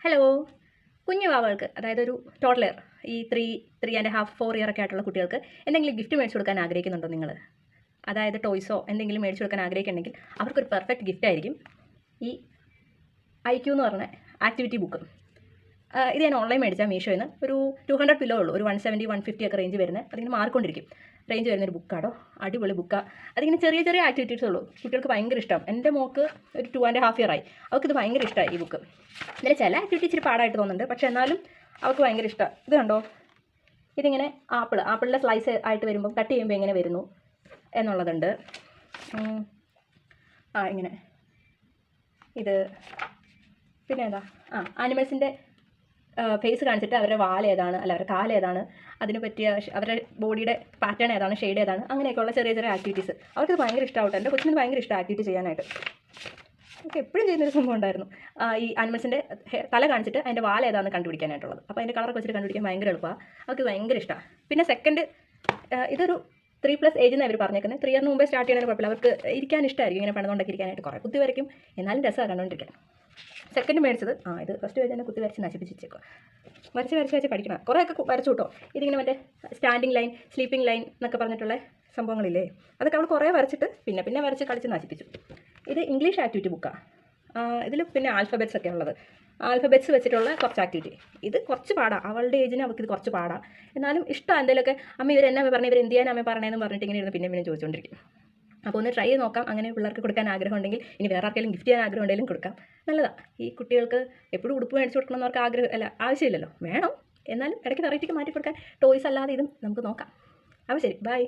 Hello. കുഞ്ഞു വാവകൾക്ക്, അതായത് ഒരു ടോഡ്ലർ, ഈ 3.5, 4 ഇയർ ഒക്കെ ആയിട്ടുള്ള കുട്ടികൾക്ക് എന്തെങ്കിലും ഗിഫ്റ്റ് മേടിച്ചു കൊടുക്കാൻ ആഗ്രഹിക്കുന്നുണ്ടോ നിങ്ങൾ? അതായത് ടോയ്സോ എന്തെങ്കിലും മേടിച്ചു കൊടുക്കാൻ ആഗ്രഹിക്കുന്നുണ്ടെങ്കിൽ അവർക്കൊരു പെർഫെക്റ്റ് ഗിഫ്റ്റ് ആയിരിക്കും ഈ IQ എന്ന് പറഞ്ഞ ആക്ടിവിറ്റി ബുക്ക്. ഇത് ഞാൻ ഓൺലൈൻ മേടിച്ചാൽ മീഷോയിൽ നിന്ന് ഒരു 200 പില്ലോ ഉള്ളൂ, ഒരു 170, 150 ഒക്കെ റേഞ്ച് വരുന്നത്. അതിങ്ങനെ മാറിക്കൊണ്ടിരിക്കും. റേഞ്ച് വരുന്നൊരു ബുക്കാടോ, അടിപൊളി ബുക്കാണ്. അതിങ്ങനെ ചെറിയ ചെറിയ ആക്ടിവിറ്റീസ് ഉള്ളൂ, കുട്ടികൾക്ക് ഭയങ്കര ഇഷ്ടം. എൻ്റെ മോൾക്ക് ഒരു 2.5 ഇയർ ആയി, അവൾക്ക് ഇത് ഭയങ്കര ഇഷ്ടമായി ഈ ബുക്ക്. ഇതിൽ ചില ആക്ടിവിറ്റി ഇച്ചിരി പാടായിട്ട് തോന്നുന്നുണ്ട്, പക്ഷേ എന്നാലും അവൾക്ക് ഭയങ്കര ഇഷ്ടം. ഇത് കണ്ടോ, ഇതിങ്ങനെ ആപ്പിളിൻ്റെ സ്ലൈസ് ആയിട്ട് വരുമ്പോൾ കട്ട് ചെയ്യുമ്പോൾ എങ്ങനെ വരുന്നു എന്നുള്ളതുണ്ട്. ഇങ്ങനെ ഇത് പിന്നെ ഏതാ, ആനിമൽസിൻ്റെ ഫേസ് കാണിച്ചിട്ട് അവരുടെ വാൽ ഏതാണ്, അല്ല അവരുടെ കാല് ഏതാണ്, അതിന് പറ്റിയ അവരുടെ ബോഡിയുടെ പാറ്റേൺ ഏതാണ്, ഷെയ്ഡ് ഏതാണ്, അങ്ങനെയൊക്കെയുള്ള ചെറിയ ചെറിയ ആക്ടിവിറ്റീസ് അവർക്കത് ഭയങ്കര ഇഷ്ടമാവട്ടെ. എൻ്റെ കൊച്ചിന് ഭയങ്കര ഇഷ്ടം ആക്ടിവിറ്റി ചെയ്യാനായിട്ട്. നമുക്ക് എപ്പോഴും ചെയ്യുന്നൊരു സംഭവം ഉണ്ടായിരുന്നു, ഈ ആനിമൽസിൻ്റെ തല കാണിച്ചിട്ട് അതിൻ്റെ വാൽ ഏതാണെന്ന് കണ്ടുപിടിക്കാനായിട്ടുള്ളത്. അപ്പോൾ അതിൻ്റെ കളറൊക്കെ വെച്ചിട്ട് കണ്ടുപിടിക്കാൻ ഭയങ്കര എളുപ്പമാണ്. അവർക്ക് ഭയങ്കര ഇഷ്ടമാണ്. പിന്നെ സെക്കൻഡ്, ഇതൊരു 3+ ഏജ് എന്നാണ് അവർ പറഞ്ഞേക്കുന്നത്. 3 ഇയറിന് മുമ്പേ സ്റ്റാർട്ട് ചെയ്യുന്നതിന് കുഴപ്പമില്ല, അവർക്ക് ഇരിക്കാൻ ഇഷ്ടമായിരിക്കും. ഇങ്ങനെ പണിതുകൊണ്ടൊക്കെ ഇരിക്കാനായിട്ട് കുറേ കുത്തി വരയ്ക്കും, എന്നാലും രസമാണ് കണ്ടുകൊണ്ടിരിക്കാൻ. സെക്കൻഡ് മേടിച്ചത് ഇത് ഫസ്റ്റ് പേജ് തന്നെ കുത്തി വരച്ച് നശിപ്പിച്ചേക്കുക. വരച്ച് പഠിക്കണം. കുറേയൊക്കെ വരച്ചു കിട്ടോ. ഇതിങ്ങനെ മറ്റേ സ്റ്റാൻഡിങ് ലൈൻ, സ്ലീപ്പിംഗ് ലൈൻ എന്നൊക്കെ പറഞ്ഞിട്ടുള്ള സംഭവങ്ങളില്ലേ, അതൊക്കെ അവൾ കുറേ വരച്ചിട്ട് പിന്നെ വരച്ച് കളിച്ച് നശിപ്പിച്ചു. ഇത് ഇംഗ്ലീഷ് ആക്ടിവിറ്റി ബുക്കാണ്. ഇതിൽ പിന്നെ ആൽഫബറ്റ്സ് ഒക്കെ ഉള്ളത്, ആൽഫബറ്റ്സ് വെച്ചിട്ടുള്ള കുറച്ച് ആക്ടിവിറ്റി. ഇത് കുറച്ച് പാടാണ്, അവളുടെ ഏജിന് അവൾക്ക് ഇത് കുറച്ച് പാടാണ്. എന്നാലും ഇഷ്ടമാണ്. എന്തെങ്കിലുമൊക്കെ അമ്മ ഇവരെന്നാ പറഞ്ഞു, ഇവർ എന്ത് ചെയ്യാൻ അമ്മ പറഞ്ഞതെന്ന് പറഞ്ഞിട്ട് ഇങ്ങനെ ഇരുന്ന് പിന്നെ ചോദിച്ചുകൊണ്ടിരിക്കും. അപ്പോൾ ഒന്ന് ട്രൈ ചെയ്ത് നോക്കാം. അങ്ങനെ പിള്ളേർക്ക് കൊടുക്കാൻ ആഗ്രഹം ഉണ്ടെങ്കിൽ, ഇനി വേറെ ആർക്കെങ്കിലും ഗിഫ്റ്റ് ചെയ്യാൻ ആഗ്രഹം ഉണ്ടെങ്കിലും കൊടുക്കാം. നല്ലതാണ്. ഈ കുട്ടികൾക്ക് എപ്പോഴും ഉടുപ്പ് മേടിച്ച് കൊടുക്കണം എന്നവർക്ക് ആവശ്യമില്ലല്ലോ, വേണം. എന്നാലും ഇടയ്ക്ക് വെറൈറ്റിക്ക് മാറ്റി കൊടുക്കാൻ ടോയ്സ് അല്ലാതെ ഇതും നമുക്ക് നോക്കാം. അപ്പോൾ ശരി, ബൈ.